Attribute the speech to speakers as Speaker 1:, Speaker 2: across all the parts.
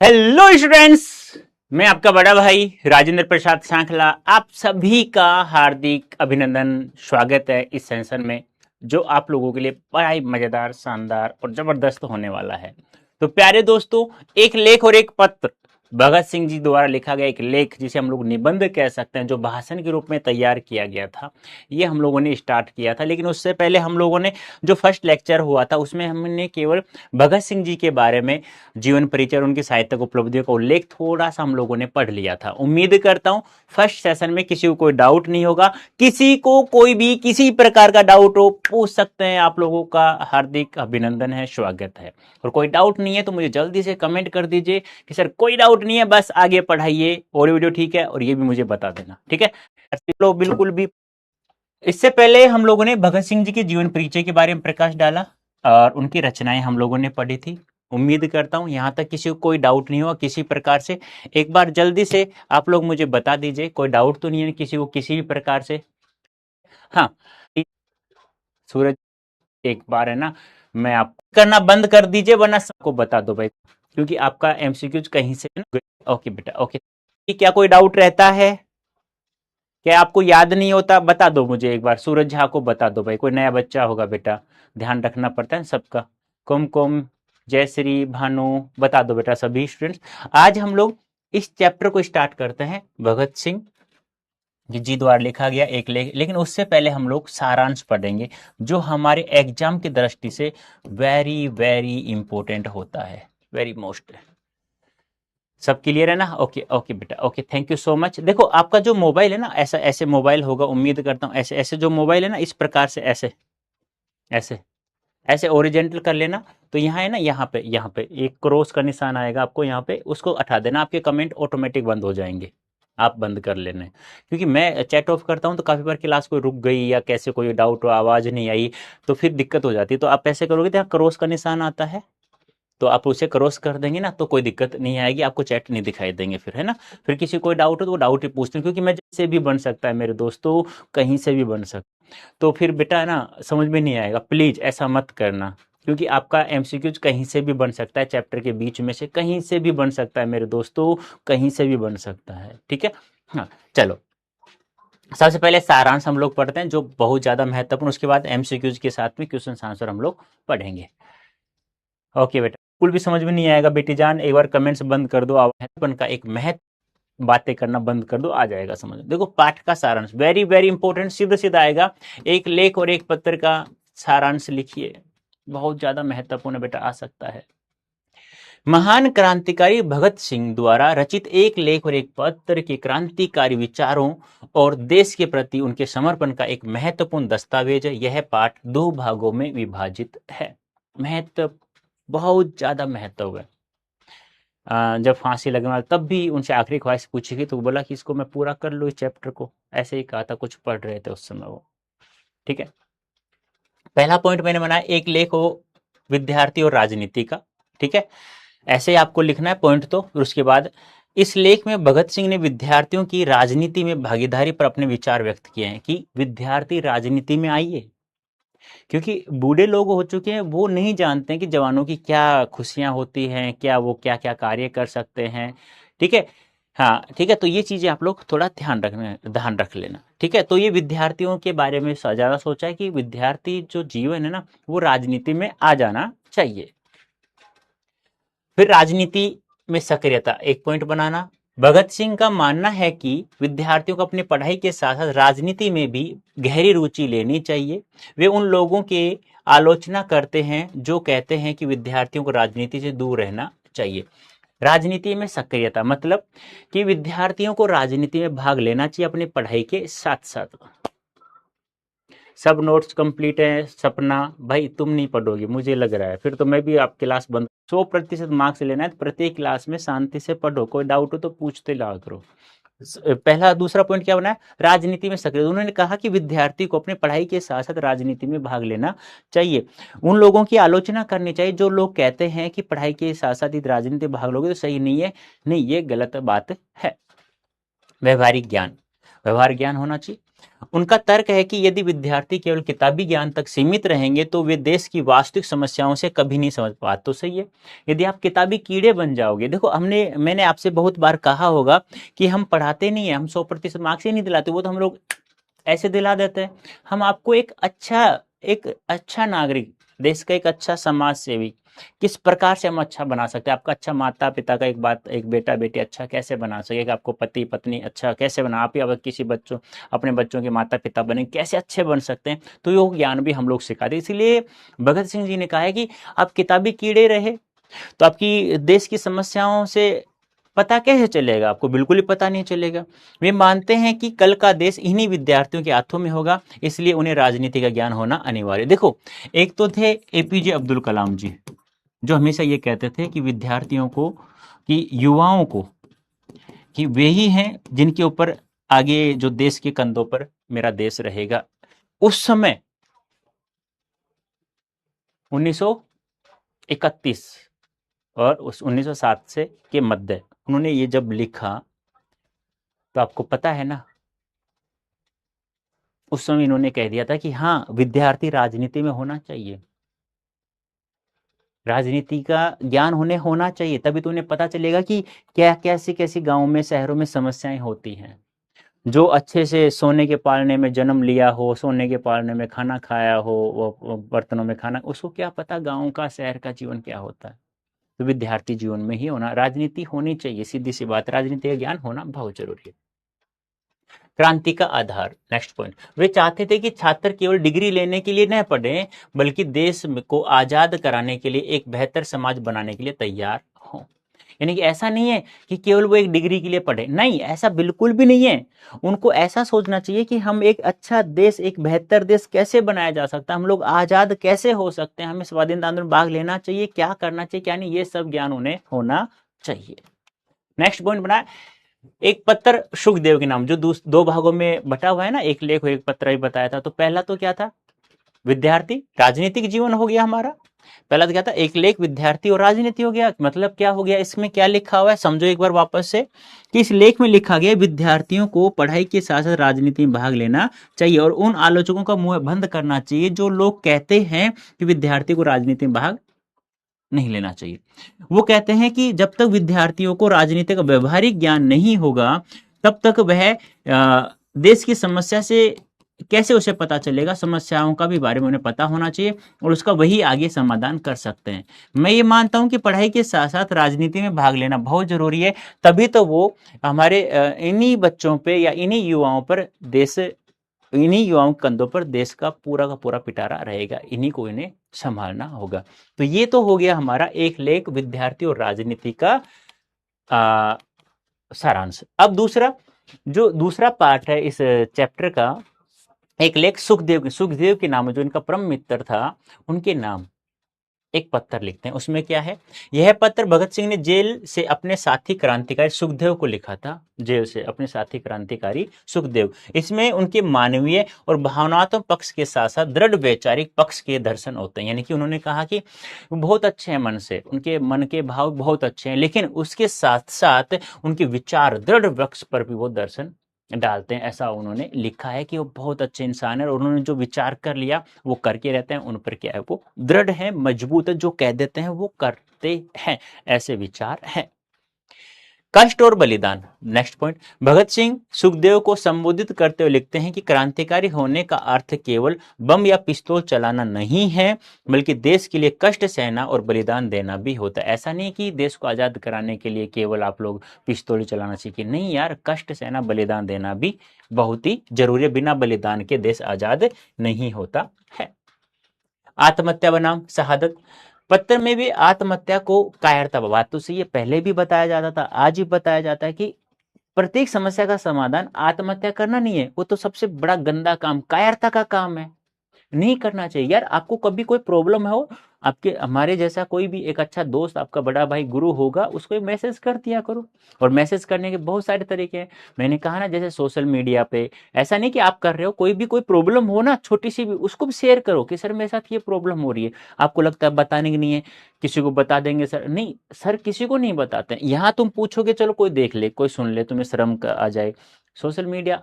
Speaker 1: Hello students, मैं आपका बड़ा भाई राजेंद्र प्रसाद सांखला आप सभी का हार्दिक अभिनंदन। स्वागत है इस सेशन में जो आप लोगों के लिए बड़ा ही मजेदार, शानदार और जबरदस्त होने वाला है। तो प्यारे दोस्तों, एक लेख और एक पत्र, भगत सिंह जी द्वारा लिखा गया एक लेख जिसे हम लोग निबंध कह सकते हैं, जो भाषण के रूप में तैयार किया गया था, ये हम लोगों ने स्टार्ट किया था। लेकिन उससे पहले हम लोगों ने जो फर्स्ट लेक्चर हुआ था उसमें हमने केवल भगत सिंह जी के बारे में जीवन परिचय, उनकी साहित्यिक उपलब्धियों का उल्लेख थोड़ा सा हम लोगों ने पढ़ लिया था। उम्मीद करता हूं फर्स्ट सेशन में किसी को कोई डाउट नहीं होगा। किसी को कोई भी किसी प्रकार का डाउट हो पूछ सकते हैं। आप लोगों का हार्दिक अभिनंदन है, स्वागत है। और कोई डाउट नहीं है तो मुझे जल्दी से कमेंट कर दीजिए कि सर कोई डाउट नहीं है, बस आगे पढ़ाइए। और वीडियो ठीक है, और ये भी मुझे बता देना, ठीक है। चलो बिल्कुल भी। इससे पहले हम लोगों ने भगत सिंह जी के जीवन परिचय के बारे में प्रकाश डाला और उनकी रचनाएं हम लोगों ने पढ़ी थी। उम्मीद करता हूं यहां तक किसी को कोई डाउट नहीं हुआ किसी प्रकार से। एक बार जल्दी से आप लोग मुझे बता दीजिए, कोई डाउट तो नहीं है किसी को किसी भी प्रकार से। हाँ, सूरज, एक बार है ना, मैं आपको करना बंद कर दीजिए वरना सबको बता दो भाई, क्योंकि आपका एमसीक्यूज कहीं से ना। ओके बेटा, ओके। क्या कोई डाउट रहता है? क्या आपको याद नहीं होता? बता दो मुझे एक बार। सूरज झा को बता दो भाई, कोई नया बच्चा होगा बेटा, ध्यान रखना पड़ता है सबका। कुमकुम, जयश्री, भानु, बता दो बेटा सभी स्टूडेंट्स। आज हम लोग इस चैप्टर को स्टार्ट करते हैं, भगत सिंह जी द्वारा लिखा गया एक लेख। लेकिन उससे पहले हम लोग सारांश पढ़ेंगे जो हमारे एग्जाम की दृष्टि से वेरी वेरी इंपॉर्टेंट होता है, वेरी मोस्ट। सब क्लियर है ना? ओके ओके बेटा, okay, thank you so much. देखो आपका जो मोबाइल है ना, ऐसा ऐसे मोबाइल होगा, उम्मीद करता हूँ ऐसे ऐसे जो मोबाइल है ना, इस प्रकार से ऐसे ऐसे ऐसे ओरिजेंटल कर लेना। तो यहाँ है ना, यहाँ पे एक क्रॉस का निशान आएगा आपको, यहाँ पे उसको हटा देना। आपके कमेंट ऑटोमेटिक बंद हो जाएंगे, आप बंद कर लेना। क्योंकि मैं चैट ऑफ करता हूँ तो काफी बार क्लास कोई रुक गई या कैसे कोई डाउट हो, आवाज नहीं आई, तो फिर दिक्कत हो जाती है। तो आप ऐसे करोगे तो यहाँ क्रॉस का निशान आता है, तो आप उसे क्रॉस कर देंगे ना तो कोई दिक्कत नहीं आएगी, आपको चैट नहीं दिखाई देंगे फिर, है ना। फिर किसी कोई डाउट हो तो वो डाउट ही पूछते हैं, क्योंकि मैं जैसे भी बन सकता है मेरे दोस्तों, कहीं से भी बन सकता। तो फिर बेटा है ना, समझ में नहीं आएगा, प्लीज ऐसा मत करना। क्योंकि आपका एमसीक्यूज कहीं से भी बन सकता है, चैप्टर के बीच में से कहीं से भी बन सकता है मेरे दोस्तों, कहीं से भी बन सकता है, ठीक है। हाँ, चलो सबसे पहले सारांश हम लोग पढ़ते हैं जो बहुत ज्यादा महत्वपूर्ण, उसके बाद एमसीक्यूज के साथ में क्वेश्चन आंसर हम लोग पढ़ेंगे। ओके बेटा, बिल्कुल भी समझ में नहीं आएगा बेटी जान, एक बार कमेंट्स बंद कर दो, महत्वपन का एक महत्व बातें करना बंद कर दो, आ जाएगा समझ। देखो पाठ का सारांश वेरी वेरी इंपॉर्टेंट, सीधा सीधा आएगा। एक लेख और एक पत्र का सारांश लिखिए, बहुत ज्यादा महत्वपूर्ण बेटा आ सकता है। महान क्रांतिकारी भगत सिंह द्वारा रचित एक लेख और एक पत्र के क्रांतिकारी विचारों और देश के प्रति उनके समर्पण का एक महत्वपूर्ण दस्तावेज है। यह पाठ दो भागों में विभाजित है। महत्व, बहुत ज्यादा महत्व है। जब फांसी लगने वाला तब भी उनसे आखिरी ख्वाहिश पूछी गई तो बोला कि इसको मैं पूरा कर लूँ इस चैप्टर को, ऐसे ही कहा था, कुछ पढ़ रहे थे उस समय वो, ठीक है। पहला पॉइंट मैंने बनाया एक लेख हो विद्यार्थी और राजनीति का, ठीक है। ऐसे ही आपको लिखना है पॉइंट। तो फिर उसके बाद इस लेख में भगत सिंह ने विद्यार्थियों की राजनीति में भागीदारी पर अपने विचार व्यक्त किए हैं कि विद्यार्थी राजनीति में आइए। क्योंकि बूढ़े लोग हो चुके हैं, वो नहीं जानते हैं कि जवानों की क्या खुशियां होती हैं, क्या वो क्या क्या कार्य कर सकते हैं, ठीक है। हाँ ठीक है, तो ये चीजें आप लोग थोड़ा ध्यान रख लेना, ठीक है। तो ये विद्यार्थियों के बारे में ज्यादा सोचा है कि विद्यार्थी जो जीवन है ना, वो राजनीति में आ जाना चाहिए। फिर राजनीति में सक्रियता, एक पॉइंट बनाना। भगत सिंह का मानना है कि विद्यार्थियों को अपनी पढ़ाई के साथ साथ राजनीति में भी गहरी रुचि लेनी चाहिए। वे उन लोगों की आलोचना करते हैं जो कहते हैं कि विद्यार्थियों को राजनीति से दूर रहना चाहिए। राजनीति में सक्रियता मतलब कि विद्यार्थियों को राजनीति में भाग लेना चाहिए अपनी पढ़ाई के साथ साथ। सब नोट्स कंप्लीट है सपना भाई, तुम नहीं पढ़ोगे मुझे लग रहा है, फिर तो मैं भी आप क्लास बंद। 100% मार्क्स लेना है तो प्रत्येक क्लास में शांति से पढ़ो, कोई डाउट हो तो पूछते रहा करो। पहला दूसरा पॉइंट क्या बना है, राजनीति में सक्रिय। उन्होंने कहा कि विद्यार्थी को अपने पढ़ाई के साथ साथ राजनीति में भाग लेना चाहिए। उन लोगों की आलोचना करनी चाहिए जो लोग कहते हैं कि पढ़ाई के साथ साथ यदि राजनीति में भाग लोगे तो सही नहीं है, नहीं ये गलत बात है। व्यवहारिक ज्ञान, व्यवहार ज्ञान होना चाहिए। उनका तर्क है कि यदि विद्यार्थी केवल किताबी ज्ञान तक सीमित रहेंगे तो वे देश की वास्तविक समस्याओं से कभी नहीं समझ बात तो सही है। यदि आप किताबी कीड़े बन जाओगे, देखो मैंने आपसे बहुत बार कहा होगा कि हम पढ़ाते नहीं है, हम 100% मार्क्स ही नहीं दिलाते, वो तो हम लोग ऐसे दिला देते हैं। हम आपको एक अच्छा नागरिक, देश का एक अच्छा समाज सेवी किस प्रकार से हम अच्छा बना सकते हैं, आपका अच्छा माता पिता का एक बेटा बेटी अच्छा कैसे बना सकेगा, आपको पति पत्नी अच्छा कैसे बना, आप ही अगर किसी बच्चों अपने बच्चों के माता पिता बने कैसे अच्छे बन सकते हैं, तो योग ज्ञान भी हम लोग सिखाते। इसीलिए भगत सिंह जी ने कहा है कि आप किताबी कीड़े रहे तो आपकी देश की समस्याओं से पता कैसे चलेगा, आपको बिल्कुल ही पता नहीं चलेगा। वे मानते हैं कि कल का देश इन्हीं विद्यार्थियों के हाथों में होगा, इसलिए उन्हें राजनीति का ज्ञान होना अनिवार्य। देखो, एक तो थे एपीजे अब्दुल कलाम जी, जो हमेशा ये कहते थे कि विद्यार्थियों को, कि युवाओं को, कि वे ही हैं जिनके ऊपर आगे जो देश के कंधों पर मेरा देश रहेगा। उस समय 1931 और उस 1907 से के मध्य उन्होंने ये जब लिखा, तो आपको पता है ना, उस समय इन्होंने कह दिया था कि हाँ, विद्यार्थी राजनीति में होना चाहिए, राजनीति का ज्ञान उन्हें होना चाहिए, तभी तो उन्हें पता चलेगा कि क्या कैसी कैसी गांवों में शहरों में समस्याएं होती हैं। जो अच्छे से सोने के पालने में जन्म लिया हो, सोने के पालने में खाना खाया हो, वो बर्तनों में खाना, उसको क्या पता गांव का शहर का जीवन क्या होता है। तो विद्यार्थी जीवन में ही होना, राजनीति होनी चाहिए, सीधी सी बात, राजनीति का ज्ञान होना बहुत जरूरी है। क्रांति का आधार, नेक्स्ट पॉइंट, वे चाहते थे कि छात्र केवल डिग्री लेने के लिए न पढ़े, बल्कि देश को आजाद कराने के लिए, एक बेहतर समाज बनाने के लिए तैयार हों। यानी कि ऐसा नहीं है कि केवल वो एक डिग्री के लिए पढ़े, नहीं, ऐसा बिल्कुल भी नहीं है। उनको ऐसा सोचना चाहिए कि हम एक अच्छा देश, एक बेहतर देश कैसे बनाया जा सकता है, हम लोग आजाद कैसे हो सकते हैं, हमें स्वाधीनता आंदोलन में भाग लेना चाहिए, क्या करना चाहिए क्या नहीं, ये सब ज्ञान उन्हें होना चाहिए। नेक्स्ट पॉइंट बना, एक पत्र सुखदेव के नाम, जो दो भागों में बटा हुआ है ना, एक लेख और एक पत्र भी बताया था। तो पहला तो क्या था, विद्यार्थी राजनीतिक जीवन हो गया हमारा। पहला तो क्या था, एक लेख विद्यार्थी और राजनीति हो गया। मतलब क्या हो गया, इसमें क्या लिखा हुआ है समझो एक बार वापस से, कि इस लेख में लिखा गया विद्यार्थियों को पढ़ाई के साथ साथ राजनीति में भाग लेना चाहिए और उन आलोचकों का मुंह बंद करना चाहिए जो लोग कहते हैं कि विद्यार्थी को राजनीति में भाग नहीं लेना चाहिए। वो कहते हैं कि जब तक विद्यार्थियों को राजनीति का व्यवहारिक ज्ञान नहीं होगा, तब तक वह देश की समस्या से कैसे उसे पता चलेगा, समस्याओं का भी बारे में उन्हें पता होना चाहिए और उसका वही आगे समाधान कर सकते हैं। मैं ये मानता हूं कि पढ़ाई के साथ साथ राजनीति में भाग लेना बहुत जरूरी है, तभी तो वो हमारे इन्हीं बच्चों पे या इन्हीं युवाओं पर इन्हीं युवाओं के कंधों पर देश का पूरा पिटारा रहेगा, इन्हीं को इन्हें संभालना होगा। तो ये तो हो गया हमारा एक लेख विद्यार्थी और राजनीति का सारांश। अब दूसरा पार्ट है इस चैप्टर का, एक लेख सुखदेव के नाम, जो इनका परम मित्र था, उनके नाम एक पत्र लिखते हैं। उसमें क्या है, यह पत्र भगत सिंह ने जेल से अपने साथी क्रांतिकारी सुखदेव को लिखा था, जेल से अपने साथी क्रांतिकारी सुखदेव। इसमें उनके मानवीय और भावनात्मक पक्ष के साथ साथ दृढ़ वैचारिक पक्ष के दर्शन होते हैं। यानी कि उन्होंने कहा कि वो बहुत अच्छे हैं मन से, उनके मन के भाव बहुत अच्छे हैं, लेकिन उसके साथ साथ उनके विचार दृढ़ पक्ष पर भी वो दर्शन डालते हैं। ऐसा उन्होंने लिखा है कि वो बहुत अच्छे इंसान है और उन्होंने जो विचार कर लिया वो करके रहते हैं, उन पर क्या है, वो दृढ़ है, मजबूत है, जो कह देते हैं वो करते हैं, ऐसे विचार हैं। कष्ट और बलिदान, नेक्स्ट पॉइंट, भगत सिंह सुखदेव को संबोधित करते हुए लिखते हैं कि क्रांतिकारी होने का अर्थ केवल बम या पिस्तौल चलाना नहीं है, बल्कि देश के लिए कष्ट सहना और बलिदान देना भी होता है। ऐसा नहीं कि देश को आजाद कराने के लिए केवल आप लोग पिस्तौल चलाना सीखें, नहीं यार, कष्ट सहना बलिदान देना भी बहुत ही जरूरी है, बिना बलिदान के देश आजाद नहीं होता है। आत्महत्या बनाम शहादत, पत्र में भी आत्महत्या को कायरता, बात तो सही है, पहले भी बताया जाता था, आज भी बताया जाता है कि प्रत्येक समस्या का समाधान आत्महत्या करना नहीं है, वो तो सबसे बड़ा गंदा काम, कायरता का काम है, नहीं करना चाहिए यार। आपको कभी कोई प्रॉब्लम हो, आपके हमारे जैसा कोई भी एक अच्छा दोस्त, आपका बड़ा भाई गुरु होगा, उसको एक मैसेज कर दिया करो। और मैसेज करने के बहुत सारे तरीके हैं, मैंने कहा ना, जैसे सोशल मीडिया पे, ऐसा नहीं कि आप कर रहे हो, कोई भी कोई प्रॉब्लम हो ना छोटी सी भी, उसको भी शेयर करो कि सर मेरे साथ ये प्रॉब्लम हो रही है। आपको लगता है बताने की नहीं है, किसी को बता देंगे सर, नहीं सर, किसी को नहीं बताते। यहाँ तुम पूछोगे चलो कोई देख ले, कोई सुन ले, तुम्हें शर्म आ जाए। सोशल मीडिया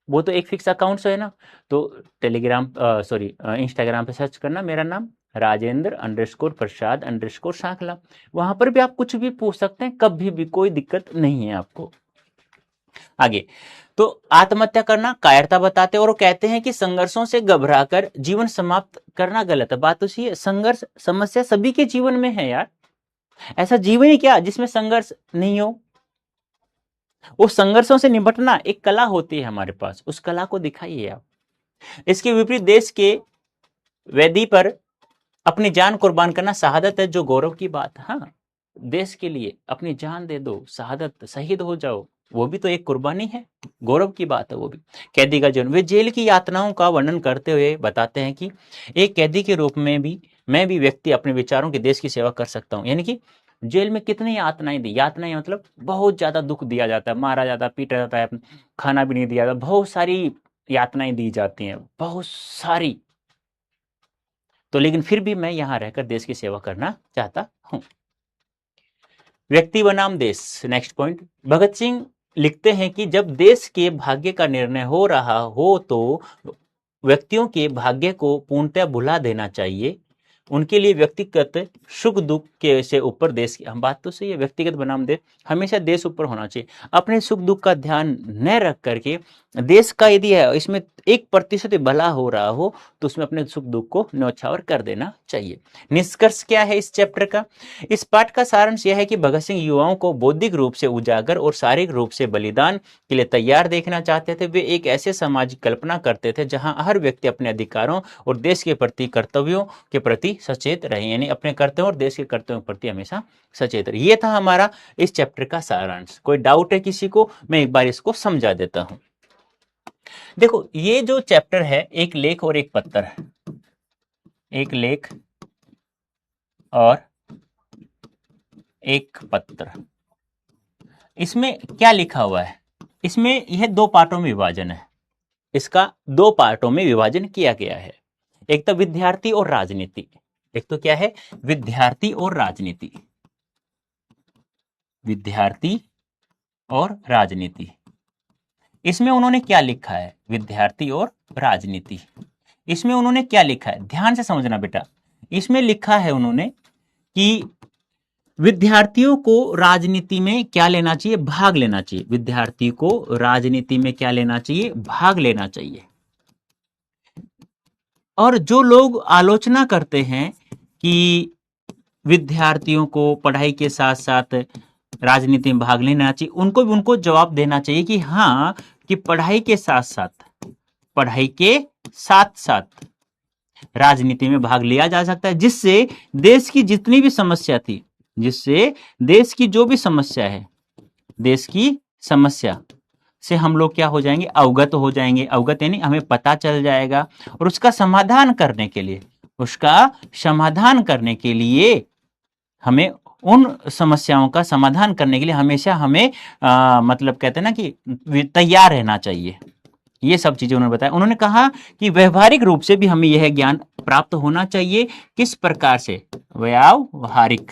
Speaker 1: वो तो एक फिक्स अकाउंट से है ना। तो टेलीग्राम सॉरी इंस्टाग्राम पे सर्च करना मेरा नाम राजेंद्र_प्रसाद_सांखला। वहां पर भी आप कुछ भी पूछ सकते हैं, कभी भी कोई दिक्कत नहीं है आपको। आगे, तो आत्महत्या करना कायरता बताते हैं और वो कहते हैं कि संघर्षों से घबराकर जीवन समाप्त करना गलत है। बात तो सही है, संघर्ष समस्या सभी के जीवन में है यार। ऐसा जीवन ही क्या जिसमें संघर्ष नहीं हो। वो संघर्षों से निपटना एक कला होती है हमारे पास, उस कला को दिखाइए आप। इसके विपरीत देश के वेदी पर अपनी जान कुर्बान करना शहादत है, जो गौरव की बात है। हाँ, देश के लिए अपनी जान दे दो, शहादत, शहीद हो जाओ, वो भी तो एक कुर्बानी है, गौरव की बात है वो भी। कैदी का जीवन, वे जेल की यातनाओं का वर्णन करते हुए बताते हैं कि एक कैदी के रूप में भी मैं भी व्यक्ति अपने विचारों के देश की सेवा कर सकता हूँ। यानी कि जेल में कितनी यातनाएं दी, यातनाएं मतलब बहुत ज्यादा दुख दिया जाता है, मारा जाता है, पीटा जाता है, खाना भी नहीं दिया जाता, बहुत सारी यातनाएं दी जाती हैं, बहुत सारी। तो लेकिन फिर भी मैं यहां रहकर देश की सेवा करना चाहता हूं। व्यक्ति बनाम देश, नेक्स्ट पॉइंट। भगत सिंह लिखते हैं कि जब देश के भाग्य का निर्णय हो रहा हो तो व्यक्तियों के भाग्य को पूर्णतः भुला देना चाहिए। उनके लिए व्यक्तिगत सुख दुख के से ऊपर देश की, हम बात तो सही है, व्यक्तिगत बनाम देश, हमेशा देश ऊपर होना चाहिए। अपने सुख दुख का ध्यान न रख करके देश का यदि है इसमें 1% भला हो रहा हो तो उसमें अपने सुख दुख को न्यौछावर कर देना चाहिए। निष्कर्ष क्या है इस चैप्टर का? इस पाठ का सारांश यह है कि भगत सिंह युवाओं को बौद्धिक रूप से उजागर और शारीरिक रूप से बलिदान के लिए तैयार देखना चाहते थे। वे एक ऐसे समाज की कल्पना करते थे जहां हर व्यक्ति अपने अधिकारों और देश के प्रति कर्तव्यों के प्रति सचेत रहे, यानी अपने कर्तव्यों और देश के कर्तव्यों के प्रति हमेशा सचेत रहे। ये था हमारा इस चैप्टर का सारांश। कोई डाउट है किसी को? मैं एक बार इसको समझा देता हूं। देखो, ये जो चैप्टर है, एक लेख और एक पत्तर है, एक लेख और एक पत्र। इसमें क्या लिखा हुआ है? इसमें यह 2 पार्टों में विभाजन है, इसका 2 पार्टों में विभाजन किया गया है। एक तो विद्यार्थी और राजनीति, एक तो क्या है, विद्यार्थी और राजनीति, विद्यार्थी और राजनीति। इसमें उन्होंने क्या लिखा है? विद्यार्थी और राजनीति, इसमें उन्होंने क्या लिखा है, ध्यान से समझना बेटा। इसमें लिखा है उन्होंने कि विद्यार्थियों को राजनीति में क्या लेना चाहिए? भाग लेना चाहिए। विद्यार्थी को राजनीति में क्या लेना चाहिए? भाग लेना चाहिए। और जो लोग आलोचना करते हैं कि विद्यार्थियों को पढ़ाई के साथ साथ राजनीति में भाग लेना चाहिए, उनको भी उनको जवाब देना चाहिए कि हाँ, कि पढ़ाई के साथ साथ राजनीति में भाग लिया जा सकता है, जिससे देश की जितनी भी समस्या थी, जिससे देश की जो भी समस्या है, देश की समस्या से हम लोग क्या हो जाएंगे? अवगत हो जाएंगे। अवगत यानी हमें पता चल जाएगा, और उसका समाधान करने के लिए, हमें उन समस्याओं का समाधान करने के लिए हमेशा हमें मतलब कहते हैं ना कि तैयार रहना चाहिए। ये सब चीजें उन्होंने बताया। उन्होंने कहा कि व्यवहारिक रूप से भी हमें यह ज्ञान प्राप्त होना चाहिए। किस प्रकार से? व्यवहारिक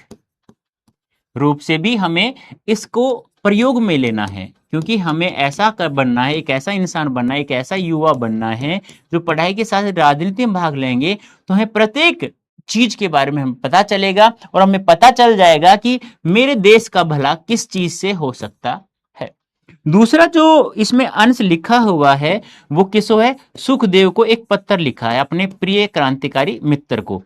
Speaker 1: रूप से भी हमें इसको प्रयोग में लेना है, क्योंकि हमें ऐसा बनना है, एक ऐसा इंसान बनना है, एक ऐसा युवा बनना है जो पढ़ाई के साथ राजनीति में भाग लेंगे तो हमें प्रत्येक चीज के बारे में हमें पता चलेगा, और हमें पता चल जाएगा कि मेरे देश का भला किस चीज से हो सकता है। दूसरा जो इसमें अंश लिखा हुआ है वो किसो है? सुखदेव को एक पत्र लिखा है अपने प्रिय क्रांतिकारी मित्र को।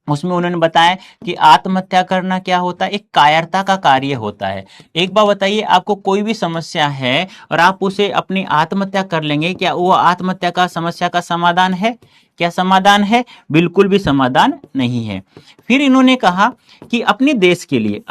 Speaker 1: उसमें उन्होंने बताया कि आत्महत्या करना क्या होता है? एक कायरता का कार्य होता है। एक बार बताइए, आपको कोई भी समस्या है और आप उसे अपनी आत्महत्या कर लेंगे, क्या वो आत्महत्या का समस्या का समाधान है? क्या समाधान है? बिल्कुल भी समाधान नहीं है। फिर इन्होंने कहा कि अपने देश के लिए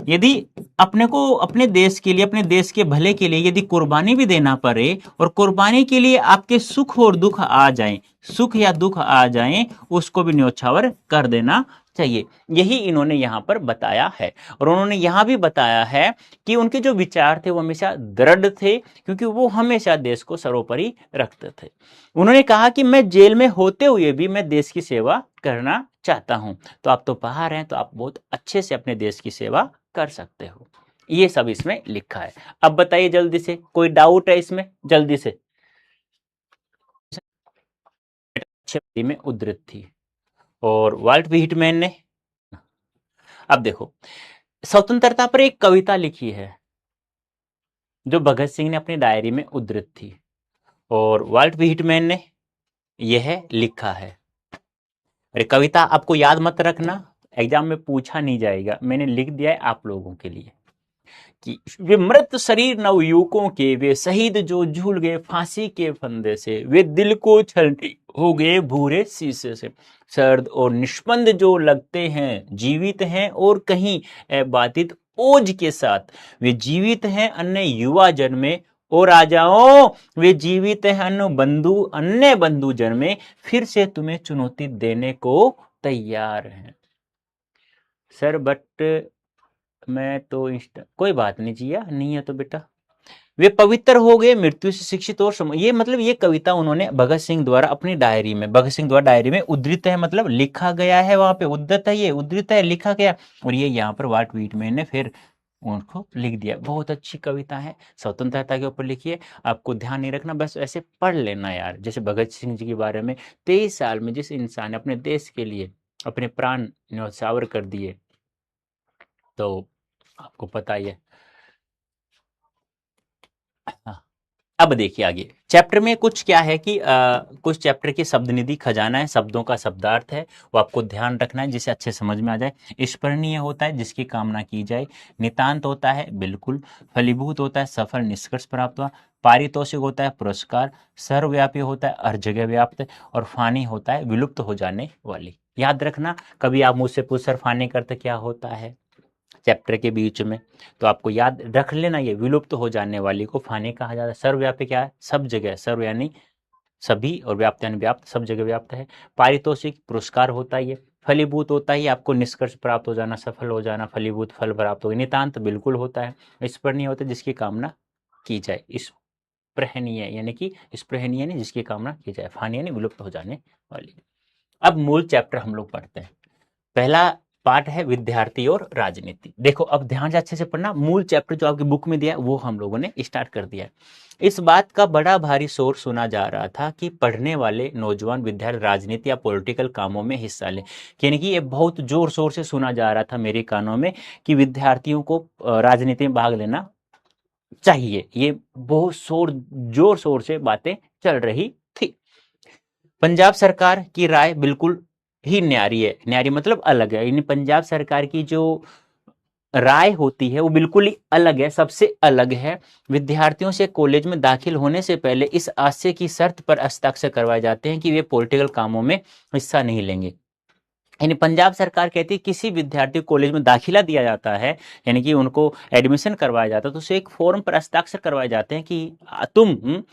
Speaker 1: यदि अपने को अपने देश के लिए, अपने देश के भले के लिए यदि कुर्बानी भी देना पड़े, और कुर्बानी के लिए आपके सुख और दुख आ जाएं, सुख या दुख आ जाएं, उसको भी न्योछावर कर देना चाहिए। यही इन्होंने यहां पर बताया है। और उन्होंने यहां भी बताया है कि उनके जो विचार थे वो हमेशा दृढ़ थे, क्योंकि वो हमेशा देश को सर्वोपरि रखते थे। उन्होंने कहा कि मैं जेल में होते हुए भी मैं देश की सेवा करना चाहता हूं। तो आप तो बाहर हैं, तो आप बहुत अच्छे से अपने देश की सेवा कर सकते हो। ये सब इसमें लिखा है। अब बताइए जल्दी से, कोई डाउट है इसमें जल्दी से? अच्छी में उद्धृत थी। और वाल्ट व्हिटमैन ने, अब देखो, स्वतंत्रता पर एक कविता लिखी है जो भगत सिंह ने अपनी डायरी में उद्धृत थी, और वाल्ट व्हिटमैन ने यह लिखा है। अरे कविता आपको याद मत रखना, एग्जाम में पूछा नहीं जाएगा, मैंने लिख दिया है आप लोगों के लिए कि वे मृत शरीर नवयुवकों के, वे शहीद जो झूल गए फांसी के फंदे से, वे दिल को छलनी हो गए भूरे शीशे से, सर्द और निष्पंद जो लगते हैं जीवित हैं और कहीं बाधित ओज के साथ, वे जीवित हैं अन्य युवा जन्मे और राजाओं, वे जीवित हैं अन्य बंधु जन्मे, फिर से तुम्हें चुनौती देने को तैयार हैं। सर बट मैं तो कोई बात नहीं जिया, नहीं है तो बेटा, वे पवित्र हो गए मृत्यु से शिक्षित और ये मतलब ये कविता उन्होंने भगत सिंह द्वारा अपनी डायरी में, भगत सिंह द्वारा डायरी में उद्धृत है, मतलब लिखा गया है, वहां पे उद्धृत है, ये उद्धृत है, लिखा गया, और ये यहाँ पर वाल्ट व्हिटमैन ने फिर उनको लिख दिया। बहुत अच्छी कविता है, स्वतंत्रता के ऊपर लिखी है, आपको ध्यान नहीं रखना, बस ऐसे पढ़ लेना यार। जैसे भगत सिंह जी के बारे में, 23 साल में जिस इंसान ने अपने देश के लिए अपने प्राण न्यौछावर कर दिए, तो आपको पता ही है। हाँ, अब देखिए आगे चैप्टर में कुछ क्या है कि कुछ चैप्टर की शब्द निधि खजाना है, शब्दों का शब्दार्थ है, वो आपको ध्यान रखना है जिसे अच्छे समझ में आ जाए। स्मरणीय होता है जिसकी कामना की जाए, नितांत होता है बिल्कुल, फलीभूत होता है सफल निष्कर्ष प्राप्त हुआ, पारितोषिक होता है पुरस्कार, सर्वव्यापी होता है हर जगह व्याप्त, और फानी होता है विलुप्त हो जाने वाली। याद रखना, कभी आप मुझसे पूछ सर फानी करते क्या होता है चैप्टर के बीच में, तो आपको याद रख लेना, ये विलुप्त हो जाने वाली को फानी कहा जाता है। सर्वव्यापी क्या है? सब जगह, सर्व यानी सभी, और व्याप्त यानी व्याप्त, सब जगह व्याप्त है। पारितोषिक पुरस्कार होता है ये। फलीभूत होता है आपको निष्कर्ष प्राप्त हो जाना, सफल हो जाना, फलीभूत फल प्राप्त हो। नितांत बिल्कुल होता है। स्पृहणीय होता है जिसकी कामना की जाए। स्पृहणीय यानी कि स्पृहणीय यानी जिसकी कामना की जाए, फानी यानी विलुप्त हो जाने वाली। अब मूल चैप्टर हम लोग पढ़ते हैं। पहला पार्ट है विद्यार्थी और राजनीति। देखो अब ध्यान से अच्छे से पढ़ना, मूल चैप्टर जो आपकी बुक में दिया है वो हम लोगों ने स्टार्ट कर दिया है। इस बात का बड़ा भारी शोर सुना जा रहा था कि पढ़ने वाले नौजवान विद्यार्थी राजनीति या पॉलिटिकल कामों में हिस्सा लें, यानी कि ये बहुत जोर शोर से सुना जा रहा था मेरे कानों में कि विद्यार्थियों को राजनीति में भाग लेना चाहिए। ये बहुत जोर शोर से बातें चल रही थी। पंजाब सरकार की राय बिल्कुल ही न्यारी है, न्यारी मतलब अलग है, यानी पंजाब सरकार की जो राय होती है वो बिल्कुल ही अलग है, सबसे अलग है। विद्यार्थियों से कॉलेज में दाखिल होने से पहले इस आशय की शर्त पर हस्ताक्षर करवाए जाते हैं कि वे पॉलिटिकल कामों में हिस्सा नहीं लेंगे। यानी पंजाब सरकार कहती है किसी विद्यार्थी को कॉलेज में दाखिला दिया जाता है, यानी कि उनको एडमिशन करवाया जाता है, तो उसे एक फॉर्म पर हस्ताक्षर करवाए जाते हैं कि तुम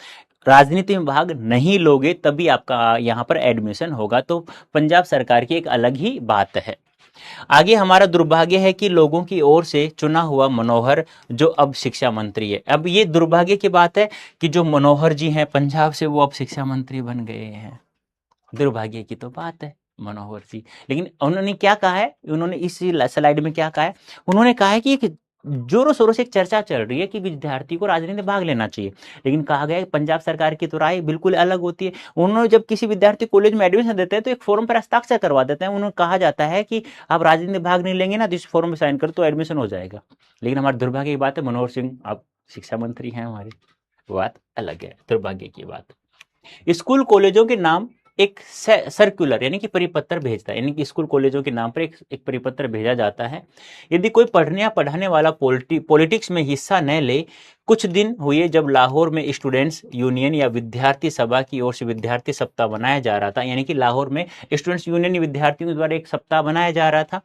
Speaker 1: राजनीति में भाग नहीं लोगे तभी आपका यहाँ पर एडमिशन होगा। तो पंजाब सरकार की एक अलग ही बात है। आगे हमारा दुर्भाग्य है कि लोगों की ओर से चुना हुआ मनोहर जो अब शिक्षा मंत्री है, अब ये दुर्भाग्य की बात है कि जो मनोहर जी हैं पंजाब से वो अब शिक्षा मंत्री बन गए हैं। दुर्भाग्य की तो बात है मनोहर जी, लेकिन उन्होंने क्या कहा है, उन्होंने इस स्लाइड में क्या कहा है, उन्होंने कहा है कि जोरों शोरों से एक चर्चा चल रही है कि विद्यार्थी को राजनीति में भाग लेना चाहिए, लेकिन कहा गया है पंजाब सरकार की तो राय बिल्कुल अलग होती है। उन्होंने जब किसी विद्यार्थी कॉलेज में एडमिशन देते हैं तो एक फॉर्म पर हस्ताक्षर करवा देते हैं, उन्होंने कहा जाता है कि आप राजनीति में भाग नहीं लेंगे ना तो इस फॉर्म में साइन कर तो एडमिशन हो जाएगा। लेकिन हमारे दुर्भाग्य की बात है मनोहर सिंह आप शिक्षा मंत्री हैं हमारे, बात अलग है, दुर्भाग्य की बात। स्कूल कॉलेजों के नाम एक सर्कुलर यानी कि परिपत्र भेजता है, यानी कि स्कूल कॉलेजों के नाम पर एक परिपत्र भेजा जाता है। यदि कोई पढ़ने या पढ़ाने वाला पॉलिटिक्स में हिस्सा न ले। कुछ दिन हुए जब लाहौर में स्टूडेंट्स यूनियन या विद्यार्थी सभा की ओर से विद्यार्थी सप्ताह बनाया जा रहा था, यानी कि लाहौर में स्टूडेंट्स यूनियन या विद्यार्थियों द्वारा एक सप्ताह बनाया जा रहा था,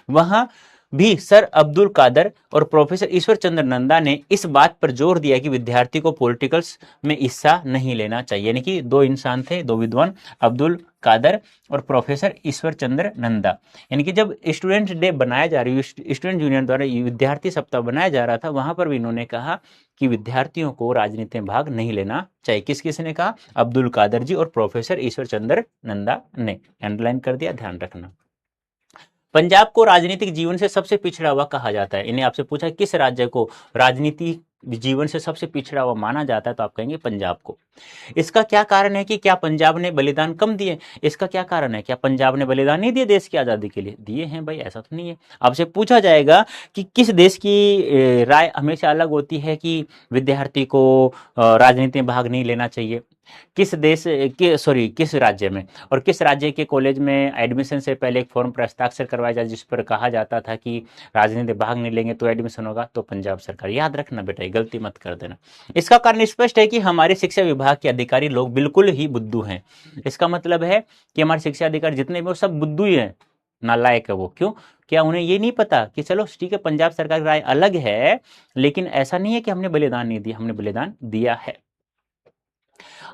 Speaker 1: वहां भी सर अब्दुल कादर और प्रोफेसर ईश्वर चंद्र नंदा ने इस बात पर जोर दिया कि विद्यार्थी को पॉलिटिकल्स में हिस्सा नहीं लेना चाहिए। यानी कि दो इंसान थे, दो विद्वान, अब्दुल कादर और प्रोफेसर ईश्वर चंद्र नंदा। यानी कि जब स्टूडेंट डे बनाया जा रही, स्टूडेंट यूनियन द्वारा विद्यार्थी सप्ताह बनाया जा रहा था, वहां पर भी इन्होंने कहा कि विद्यार्थियों को राजनीति में भाग नहीं लेना चाहिए। किस किस ने कहा? अब्दुल कादर जी और प्रोफेसर ईश्वर चंद्र नंदा ने। अंडरलाइन कर दिया, ध्यान रखना। पंजाब को राजनीतिक जीवन से सबसे पिछड़ा हुआ कहा जाता है। इन्हें आपसे पूछा किस राज्य को राजनीतिक जीवन से सबसे पिछड़ा हुआ माना जाता है, तो आप कहेंगे पंजाब को। इसका क्या कारण है कि क्या पंजाब ने बलिदान कम दिए? इसका क्या कारण है? क्या पंजाब ने बलिदान नहीं दिए देश की आजादी के लिए? दिए हैं भाई, ऐसा तो नहीं है। आपसे पूछा जाएगा कि किस देश की राय हमेशा अलग होती है कि विद्यार्थी को राजनीति में भाग नहीं लेना चाहिए। किस देश के सॉरी किस राज्य में और किस राज्य के कॉलेज में एडमिशन से पहले एक फॉर्म पर हस्ताक्षर करवाया जाए जिस पर कहा जाता था कि राजनीति में भाग नहीं लेंगे तो एडमिशन होगा? तो पंजाब सरकार। याद रखना बेटा, ये गलती मत कर देना। इसका कारण स्पष्ट है कि हमारे शिक्षा विभाग के अधिकारी लोग बिल्कुल ही बुद्धू हैं। इसका मतलब है कि हमारे शिक्षा अधिकारी जितने भी वो सब बुद्धू ही हैं, नालायक है वो। क्यों? क्या उन्हें ये नहीं पता कि चलो ठीक है पंजाब सरकार की राय अलग है, लेकिन ऐसा नहीं है कि हमने बलिदान नहीं दिया, हमने बलिदान दिया है।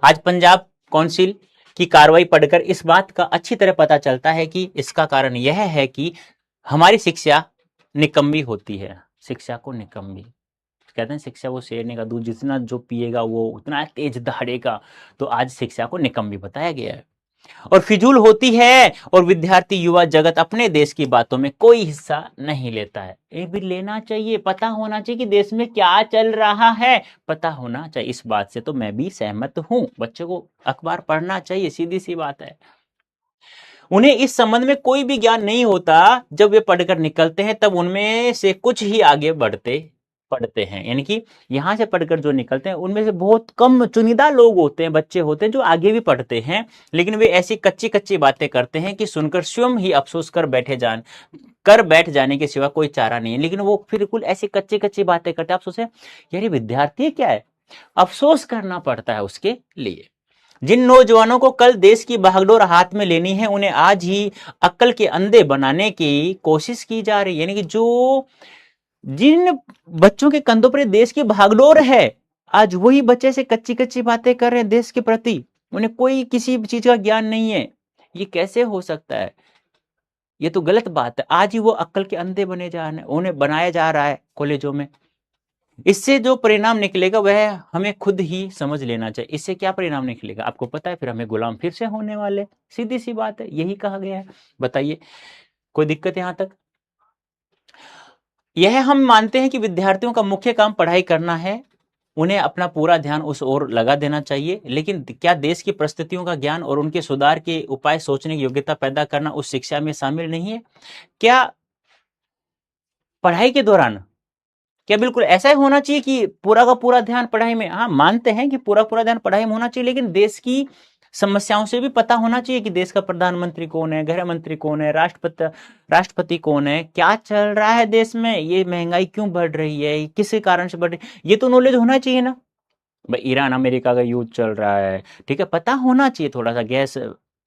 Speaker 1: आज पंजाब काउंसिल की कार्रवाई पढ़कर इस बात का अच्छी तरह पता चलता है कि इसका कारण यह है कि हमारी शिक्षा निकम्मी होती है। शिक्षा को निकम्मी कहते हैं, शिक्षा वो शेरनी का दूध, जितना जो पिएगा वो उतना तेज दहाड़ेगा। तो आज शिक्षा को निकम्मी बताया गया है और फिजूल होती है, और विद्यार्थी युवा जगत अपने देश की बातों में कोई हिस्सा नहीं लेता है। ये भी लेना चाहिए, पता होना चाहिए कि देश में क्या चल रहा है, पता होना चाहिए। इस बात से तो मैं भी सहमत हूं, बच्चों को अखबार पढ़ना चाहिए, सीधी सी बात है। उन्हें इस संबंध में कोई भी ज्ञान नहीं होता। जब वे पढ़कर निकलते हैं तब उनमें से कुछ ही आगे पढ़ते हैं, यानी कि यहां से पढ़कर जो निकलते हैं उनमें से बहुत कम चुनिंदा लोग होते हैं, बच्चे होते हैं जो आगे भी पढ़ते हैं, लेकिन वे ऐसी कच्ची कच्ची बातें करते हैं कि सुनकर स्वयं ही अफसोस कर बैठ जाने के सिवा कोई चारा नहीं है। लेकिन वो बिल्कुल ऐसी कच्ची कच्ची बातें करते हैं, आप सोचें यार ये विद्यार्थी क्या है, अफसोस करना पड़ता है उसके लिए। जिन नौजवानों को कल देश की बागडोर हाथ में लेनी है, उन्हें आज ही अक्ल के अंधे बनाने की कोशिश की जा रही है। यानी कि जो जिन बच्चों के कंधों पर देश की भागडोर है, आज वही बच्चे से कच्ची कच्ची बातें कर रहे हैं देश के प्रति, उन्हें कोई किसी चीज का ज्ञान नहीं है। ये कैसे हो सकता है? ये तो गलत बात है। आज ही वो अक्ल के अंधे बने जा रहे हैं, उन्हें बनाया जा रहा है कॉलेजों में। इससे जो परिणाम निकलेगा वह हमें खुद ही समझ लेना चाहिए। इससे क्या परिणाम निकलेगा आपको पता है? फिर हमें गुलाम फिर से होने वाले, सीधी सी बात है, यही कहा गया है। बताइए, कोई दिक्कत यहां तक? यह हम मानते हैं कि विद्यार्थियों का मुख्य काम पढ़ाई करना है, उन्हें अपना पूरा ध्यान उस ओर लगा देना चाहिए। लेकिन क्या देश की परिस्थितियों का ज्ञान और उनके सुधार के उपाय सोचने की योग्यता पैदा करना उस शिक्षा में शामिल नहीं है? क्या पढ़ाई के दौरान क्या बिल्कुल ऐसा ही होना चाहिए कि पूरा का पूरा ध्यान पढ़ाई में? हाँ, मानते हैं कि पूरा पूरा ध्यान पढ़ाई में होना चाहिए, लेकिन देश की समस्याओं से भी पता होना चाहिए कि देश का प्रधानमंत्री कौन है, गृह मंत्री कौन है, राष्ट्रपति कौन है, क्या चल रहा है देश में, ये महंगाई क्यों बढ़ रही है, किस कारण से बढ़ रही है, ये तो नॉलेज होना चाहिए ना। भाई ईरान अमेरिका का युद्ध चल रहा है, ठीक है, पता होना चाहिए थोड़ा सा। गैस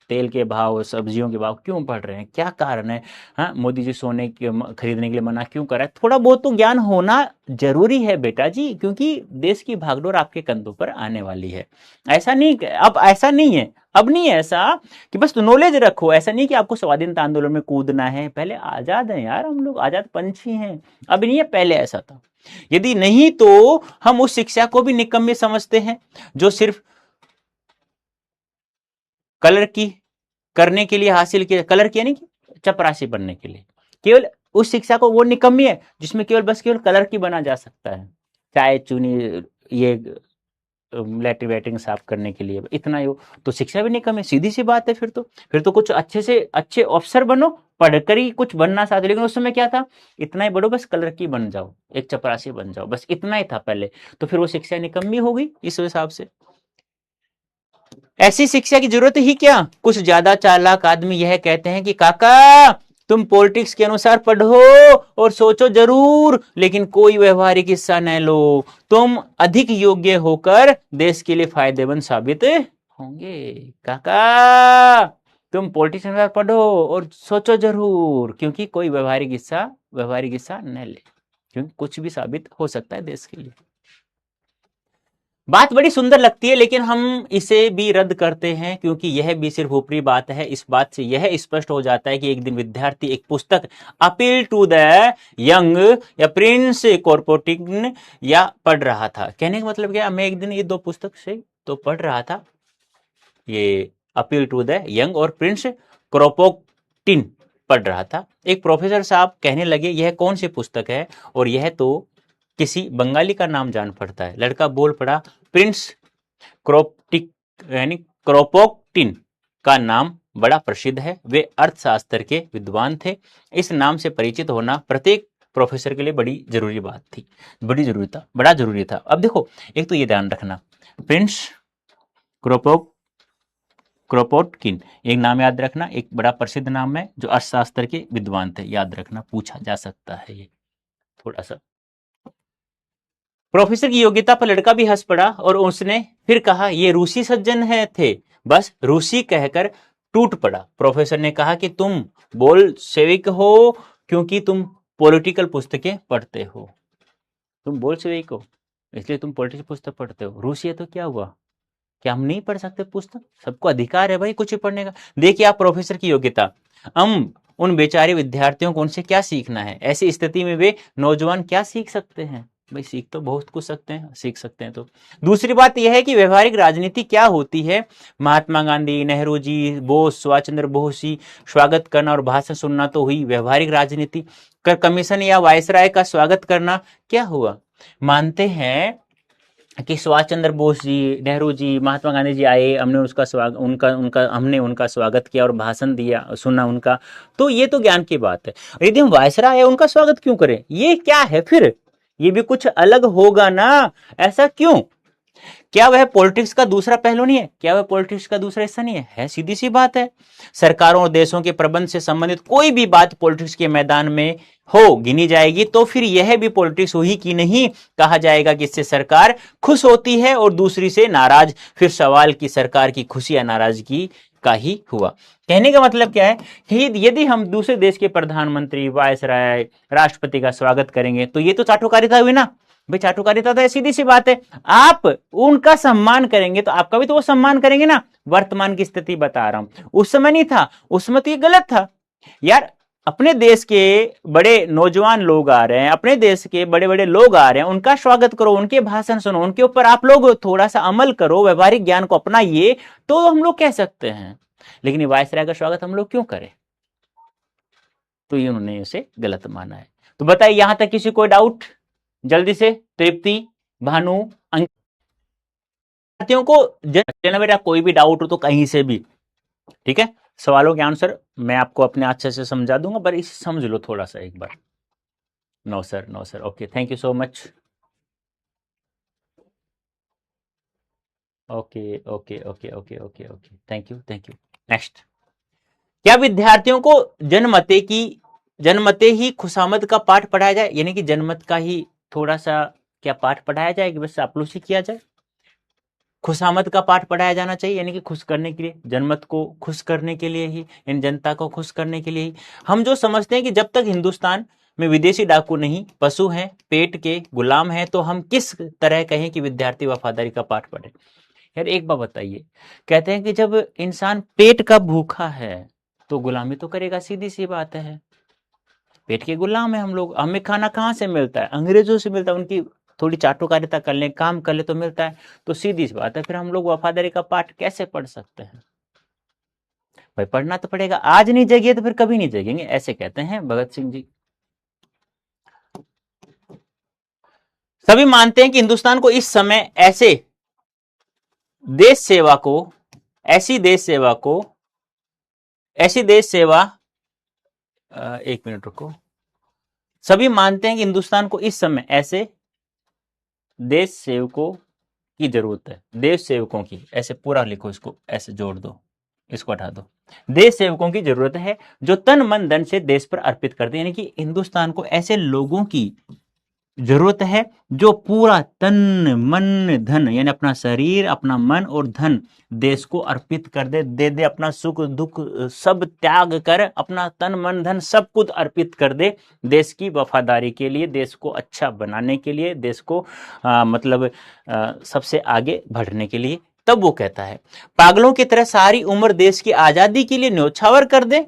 Speaker 1: तेल के भाव, सब्जियों के भाव क्यों बढ़ रहे हैं, क्या कारण है? हाँ, मोदी जी सोने खरीदने के लिए मना क्यों कर रहा है? थोड़ा बहुत तो ज्ञान होना जरूरी है बेटा जी, क्योंकि देश की भागदौड़ आपके कंधों पर आने वाली है। ऐसा नहीं, अब ऐसा नहीं है, अब नहीं है ऐसा कि बस नॉलेज रखो। ऐसा नहीं कि आपको स्वाधीनता आंदोलन में कूदना है। पहले आजाद हैं यार, हम लोग आजाद पंछी हैं। अब नहीं है, पहले ऐसा था। यदि नहीं तो हम उस शिक्षा को भी निकम्मी समझते हैं जो सिर्फ कलर की करने के लिए हासिल किया, कलर की यानी कि चपरासी बनने के लिए। केवल उस शिक्षा को, वो निकम्मी है जिसमें केवल कलर की बना जा सकता है, चाय चुनी, ये लैट्रिन वैट्रिन साफ करने के लिए, इतना ही हो तो शिक्षा भी निकम्मी है। सीधी सी बात है। फिर तो कुछ अच्छे से अच्छे अफसर बनो, पढ़कर ही कुछ बनना चाहते, लेकिन उस समय क्या था, इतना ही बढ़ो, बस कलर की बन जाओ, एक चपरासी बन जाओ, बस इतना ही था पहले। तो फिर वो शिक्षा निकम्मी होगी इस हिसाब से। ऐसी शिक्षा की जरूरत ही क्या? कुछ ज्यादा चालाक आदमी यह कहते हैं कि काका तुम पॉलिटिक्स के अनुसार पढ़ो और सोचो जरूर, लेकिन कोई व्यवहारिक हिस्सा न लो, तुम अधिक योग्य होकर देश के लिए फायदेमंद साबित होंगे। काका तुम पॉलिटिक्स के अनुसार पढ़ो और सोचो जरूर, क्योंकि कोई व्यवहारिक हिस्सा न ले, क्योंकि कुछ भी साबित हो सकता है देश के लिए। बात बड़ी सुंदर लगती है, लेकिन हम इसे भी रद्द करते हैं, क्योंकि यह भी सिर्फ ऊपरी बात है। इस बात से यह स्पष्ट हो जाता है कि एक दिन विद्यार्थी एक पुस्तक अपील टू द यंग या प्रिंस कॉर्पोटिन या पढ़ रहा था। कहने का मतलब क्या, मैं एक दिन ये दो पुस्तक से तो पढ़ रहा था, ये अपील टू द यंग और प्रिंस क्रोपोटिन, पढ़ रहा था, एक प्रोफेसर साहब कहने लगे यह कौन सी पुस्तक है, और यह तो किसी बंगाली का नाम जान पड़ता है। लड़का बोल पड़ा, प्रिंस क्रोप्टिक यानी क्रोपोक्टिन का नाम बड़ा प्रसिद्ध है, वे अर्थशास्त्र के विद्वान थे। इस नाम से परिचित होना प्रत्येक प्रोफेसर के लिए बड़ी जरूरी बात थी, बड़ा जरूरी था। अब देखो, एक तो ये ध्यान रखना, प्रिंस क्रोपोटकिन एक नाम याद रखना, एक बड़ा प्रसिद्ध नाम है, जो अर्थशास्त्र के विद्वान थे, याद रखना, पूछा जा सकता है ये थोड़ा सा। प्रोफेसर की योग्यता पर लड़का भी हंस पड़ा और उसने फिर कहा, ये रूसी सज्जन है थे, बस रूसी कहकर टूट पड़ा। प्रोफेसर ने कहा कि तुम बोल्शेविक हो क्योंकि तुम पॉलिटिकल पुस्तकें पढ़ते हो, तुम बोल्शेविक हो इसलिए तुम पॉलिटिकल पुस्तक पढ़ते हो। रूसी है तो क्या हुआ, क्या हम नहीं पढ़ सकते पुस्तक? सबको अधिकार है भाई कुछ ही पढ़ने का। देखिए आप प्रोफेसर की योग्यता, हम उन बेचारे विद्यार्थियों को उनसे क्या सीखना है, ऐसी स्थिति में वे नौजवान क्या सीख सकते हैं? भाई सीख तो बहुत कुछ सीख सकते हैं। तो दूसरी बात यह है कि व्यवहारिक राजनीति क्या होती है। महात्मा गांधी, नेहरू जी, बोस, सुभाष चंद्र बोस जी स्वागत करना और भाषण सुनना तो हुई व्यवहारिक राजनीति। कर कमीशन या वायसराय का स्वागत करना क्या हुआ? मानते हैं कि सुभाष चंद्र बोस जी, नेहरू जी, महात्मा गांधी जी आए, हमने उसका स्वागत हमने उनका स्वागत किया और भाषण दिया, सुना उनका, तो ये तो ज्ञान की बात है। यदि हम वायसराय है उनका स्वागत क्यों करें? ये क्या है फिर? ये भी कुछ अलग होगा ना, ऐसा क्यों? क्या वह पॉलिटिक्स का दूसरा पहलू नहीं है? क्या वह पॉलिटिक्स का दूसरा हिस्सा नहीं है? सीधी सी बात है। सरकारों और देशों के प्रबंध से संबंधित कोई भी बात पॉलिटिक्स के मैदान में हो गिनी जाएगी तो फिर यह भी पॉलिटिक्स हुई कि नहीं। कहा जाएगा कि इससे सरकार खुश होती है और दूसरी से नाराज। फिर सवाल की सरकार की खुशी या नाराजगी का ही हुआ। कहने का मतलब क्या है, यदि हम दूसरे देश के प्रधानमंत्री, वायसराय, राष्ट्रपति का स्वागत करेंगे तो ये तो चाटुकारिता हुई ना भाई। चाटुकारिता तो सीधी सी बात है, आप उनका सम्मान करेंगे तो आपका भी तो वो सम्मान करेंगे ना। वर्तमान की स्थिति बता रहा हूं, उस समय नहीं था, उस समय तो ये गलत था यार। अपने देश के बड़े नौजवान लोग आ रहे हैं, अपने देश के बड़े बड़े लोग आ रहे हैं, उनका स्वागत करो, उनके भाषण सुनो, उनके ऊपर आप लोग थोड़ा सा अमल करो, व्यवहारिक ज्ञान को अपनाइए, तो हम लोग कह सकते हैं। लेकिन वायसराय का स्वागत हम लोग क्यों करें? तो ये उन्होंने इसे गलत माना है। तो बताइए, यहां तक किसी कोई डाउट? जल्दी से तृप्ति, भानु, अंकित को बेटा कोई भी डाउट हो तो कहीं से भी, ठीक है। सवालों के आंसर मैं आपको अपने अच्छे से समझा दूंगा, पर इसे समझ लो थोड़ा सा एक बार। No sir, no sir, okay, thank you so much. Okay okay okay okay okay okay, thank you thank you. Next, क्या विद्यार्थियों को जन्मते ही खुशामद का पाठ पढ़ाया जाए? यानी कि जन्मत का ही थोड़ा सा क्या पाठ पढ़ाया जाए कि बस चापलूसी किया जाए? खुशामद का पाठ पढ़ाया जाना चाहिए, यानी कि खुश करने के लिए, जनमत को खुश करने के लिए ही, इन जनता को खुश करने के लिए ही। हम जो समझते हैं कि जब तक हिंदुस्तान में विदेशी डाकू नहीं, पशु हैं, पेट के गुलाम हैं, तो हम किस तरह कहें कि विद्यार्थी वफादारी का पाठ पढ़े? यार एक बात बताइए, कहते हैं कि जब इंसान पेट का भूखा है तो गुलामी तो करेगा, सीधी सी बात है। पेट के गुलाम है हम लोग, हमें खाना कहाँ से मिलता है? अंग्रेजों से मिलता है, उनकी थोड़ी चाटुकारिता कर ले, काम कर ले तो मिलता है। तो सीधी सी बात है, फिर हम लोग वफादारी का पाठ कैसे पढ़ सकते हैं? भाई पढ़ना तो पड़ेगा, आज नहीं जगे तो फिर कभी नहीं जगेंगे, ऐसे कहते हैं भगत सिंह जी। सभी मानते हैं कि हिंदुस्तान को इस समय ऐसी देश सेवा एक मिनट रुको। सभी मानते हैं कि हिंदुस्तान को इस समय ऐसे देश सेवकों की जरूरत है। देश सेवकों की, ऐसे पूरा लिखो, इसको ऐसे जोड़ दो, इसको हटा दो। देश सेवकों की जरूरत है जो तन मन धन से देश पर अर्पित करते हैं। यानी कि हिंदुस्तान को ऐसे लोगों की जरूरत है जो पूरा तन मन धन, यानी अपना शरीर, अपना मन और धन देश को अर्पित कर दे अपना सुख दुख सब त्याग कर, अपना तन मन धन सब कुछ अर्पित कर दे देश की वफादारी के लिए, देश को अच्छा बनाने के लिए, देश को सबसे आगे बढ़ने के लिए। तब वो कहता है पागलों की तरह सारी उम्र देश की आजादी के लिए न्योछावर कर दे।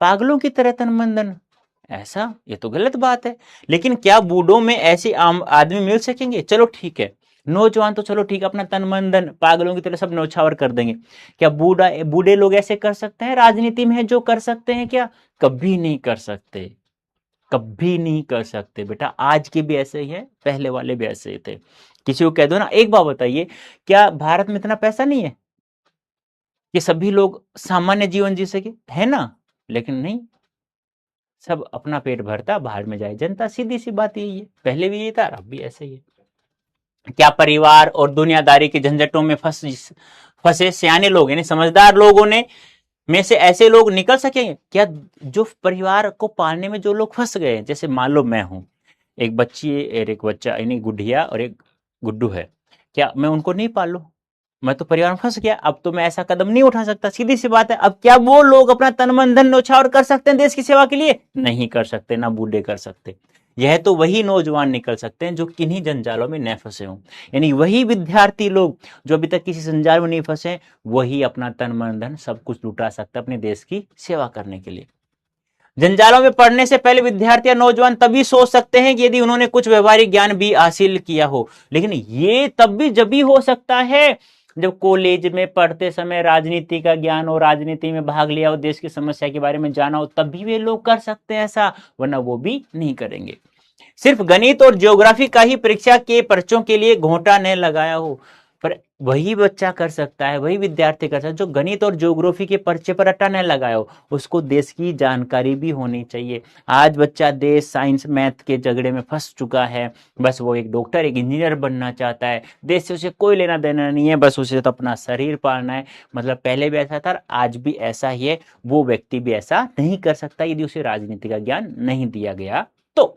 Speaker 1: पागलों की तरह तन मन धन, ऐसा ये तो गलत बात है। लेकिन क्या बूढ़ों में ऐसे आम आदमी मिल सकेंगे? चलो ठीक है, नौजवान तो चलो ठीक, अपना तन मन धन पागलों की तरह सब न्यौछावर कर देंगे। क्या बूढ़ा बूढ़े लोग ऐसे कर सकते हैं राजनीति में? जो कर सकते हैं क्या? कभी नहीं कर सकते, कभी नहीं कर सकते बेटा। आज के भी ऐसे ही है, पहले वाले भी ऐसे ही थे। किसी को कह दो ना, एक बात बताइए, क्या भारत में इतना पैसा नहीं है कि सभी लोग सामान्य जीवन जी सके? है ना? लेकिन नहीं, सब अपना पेट भरता, बाहर में जाए जनता। सीधी सी बात यही है, पहले भी यही था, अब भी ऐसे ही है। क्या परिवार और दुनियादारी के झंझटों में फंसे सियाने लोग यानी समझदार लोगों ने में से ऐसे लोग निकल सकेंगे क्या? जो परिवार को पालने में जो लोग फंस गए, जैसे मान लो मैं हूं, एक बच्ची और एक बच्चा यानी गुड़िया और एक गुड्डू है, क्या मैं उनको नहीं पाल लूं? मैं तो परिवार में फंस गया, अब तो मैं ऐसा कदम नहीं उठा सकता, सीधी सी बात है। अब क्या वो लोग अपना तन मन धन न्यौछावर कर सकते हैं देश की सेवा के लिए? नहीं कर सकते, ना बूढ़े कर सकते। यह तो वही नौजवान निकल सकते हैं जो किन्हीं जंजालों में न फंसे हों, यानी वही विद्यार्थी लोग जो अभी तक किसी जंजाल में नहीं फंसे, वही अपना तन मन धन सब कुछ लुटा सकते हैं अपने देश की सेवा करने के लिए। जंजालों में पढ़ने से पहले विद्यार्थी या नौजवान तभी सोच सकते हैं कि यदि उन्होंने कुछ व्यवहारिक ज्ञान भी हासिल किया हो, लेकिन ये तब भी जब भी हो सकता है जब कॉलेज में पढ़ते समय राजनीति का ज्ञान हो, राजनीति में भाग लिया हो, देश की समस्या के बारे में जाना हो, तभी वे लोग कर सकते हैं ऐसा, वरना वो भी नहीं करेंगे। सिर्फ गणित और ज्योग्राफी का ही परीक्षा के पर्चों के लिए घोंटा न लगाया हो, पर वही बच्चा कर सकता है, वही विद्यार्थी कर सकता है जो गणित और ज्योग्राफी के पर्चे पर अट्टा न लगाया हो। उसको देश की जानकारी भी होनी चाहिए। आज बच्चा देश साइंस मैथ के झगड़े में फंस चुका है, बस वो एक डॉक्टर एक इंजीनियर बनना चाहता है, देश से उसे कोई लेना देना नहीं है, बस उसे तो अपना शरीर पालना है। मतलब पहले भी ऐसा था, आज भी ऐसा ही है। वो व्यक्ति भी ऐसा नहीं कर सकता यदि उसे राजनीति का ज्ञान नहीं दिया गया तो।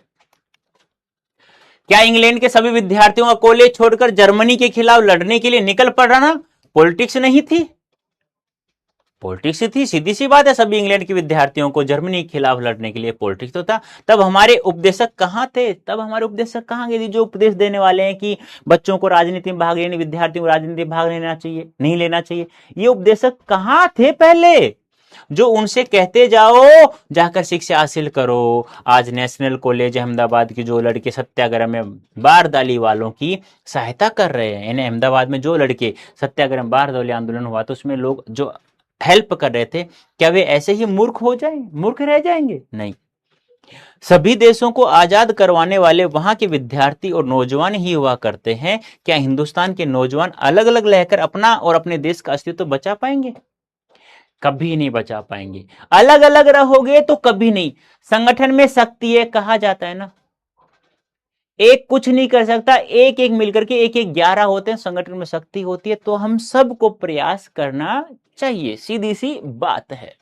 Speaker 1: क्या इंग्लैंड के सभी विद्यार्थियों का कॉलेज छोड़कर जर्मनी के खिलाफ लड़ने के लिए निकल पड़ना पॉलिटिक्स नहीं थी? पॉलिटिक्स थी, सीधी सी बात है। सभी इंग्लैंड के विद्यार्थियों को जर्मनी के खिलाफ लड़ने के लिए पॉलिटिक्स तो था। तब हमारे उपदेशक कहां थे? तब हमारे उपदेशक कहां गए जो उपदेश देने वाले हैं कि बच्चों को राजनीति में भाग लेने, विद्यार्थियों को राजनीति में भाग लेना चाहिए, नहीं लेना चाहिए? ये उपदेशक कहां थे पहले जो उनसे कहते जाओ जाकर शिक्षा हासिल करो? आज नेशनल कॉलेज अहमदाबाद की जो लड़के सत्याग्रह में बारदाली वालों की सहायता कर रहे हैं, यानी अहमदाबाद में जो लड़के सत्याग्रह बारदाली आंदोलन हुआ तो उसमें लोग जो हेल्प कर रहे थे, क्या वे ऐसे ही मूर्ख हो जाएं, मूर्ख रह जाएंगे? नहीं। सभी देशों को आजाद करवाने वाले वहां के विद्यार्थी और नौजवान ही हुआ करते हैं। क्या हिंदुस्तान के नौजवान अलग अलग रहकर अपना और अपने देश का अस्तित्व बचा पाएंगे? कभी नहीं बचा पाएंगे। अलग अलग रहोगे तो कभी नहीं। संगठन में शक्ति है, कहा जाता है ना, एक कुछ नहीं कर सकता, एक एक मिलकर के एक एक 11 होते हैं, संगठन में शक्ति होती है। तो हम सबको प्रयास करना चाहिए, सीधी सी बात है।